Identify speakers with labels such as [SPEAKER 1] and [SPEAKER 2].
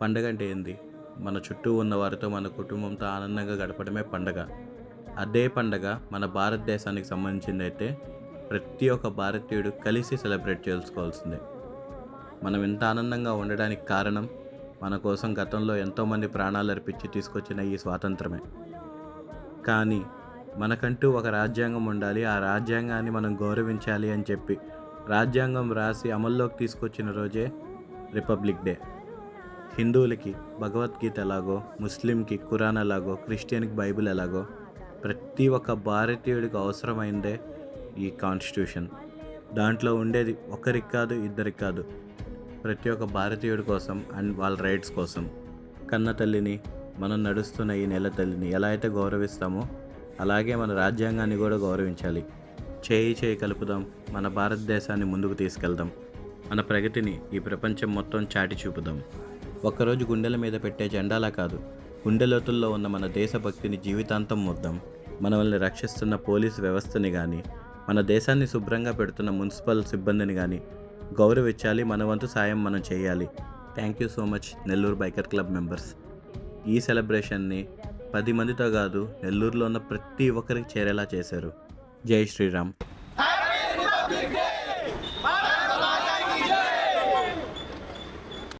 [SPEAKER 1] పండగ అంటే ఏంది? మన చుట్టూ ఉన్న వారితో, మన కుటుంబంతో ఆనందంగా గడపడమే పండగ. అదే పండగ మన భారతదేశానికి సంబంధించిందైతే ప్రతి ఒక్క భారతీయుడు కలిసి సెలబ్రేట్ చేసుకోవాల్సిందే. మనం ఇంత ఆనందంగా ఉండడానికి కారణం మన కోసం గతంలో ఎంతోమంది ప్రాణాలర్పించి తీసుకొచ్చిన ఈ స్వాతంత్రమే. కానీ మనకంటూ ఒక రాజ్యాంగం ఉండాలి. ఆ రాజ్యాంగాన్ని మనం గౌరవించాలి అని చెప్పి రాజ్యాంగం రాసి అమల్లోకి తీసుకొచ్చిన రోజే రిపబ్లిక్ డే. హిందువులకి భగవద్గీత ఎలాగో, ముస్లింకి ఖురాన్ ఎలాగో, క్రిస్టియన్కి బైబిల్ ఎలాగో ప్రతి ఒక్క భారతీయుడికి అవసరమైందే ఈ కాన్స్టిట్యూషన్. దాంట్లో ఉండేది ఒకరికి కాదు, ఇద్దరికి కాదు, ప్రతి ఒక్క భారతీయుడి కోసం అండ్ వాళ్ళ రైట్స్ కోసం. కన్న తల్లిని, మనం నడుస్తున్న ఈ నెల తల్లిని ఎలా అయితే గౌరవిస్తామో అలాగే మన రాజ్యాంగాన్ని కూడా గౌరవించాలి. చేయి చేయి కలుపుదాం, మన భారతదేశాన్ని ముందుకు తీసుకెళ్దాం, మన ప్రగతిని ఈ ప్రపంచం మొత్తం చాటి చూపుదాం. ఒక్కరోజు గుండెల మీద పెట్టే జెండాలా కాదు, గుండె లోతుల్లో ఉన్న మన దేశభక్తిని జీవితాంతం మోద్దాం. మనల్ని రక్షిస్తున్న పోలీసు వ్యవస్థని కానీ, మన దేశాన్ని శుభ్రంగా పెడుతున్న మున్సిపల్ సిబ్బందిని కానీ గౌరవించాలి. మన వంతు సాయం మనం చేయాలి. Thank you so much Nellore biker club members. ఈ సెలబ్రేషన్ని 10 మందితో కాదు, నెల్లూరులో ఉన్న ప్రతి ఒక్కరికి చేరేలా చేశారు. జై శ్రీరామ్.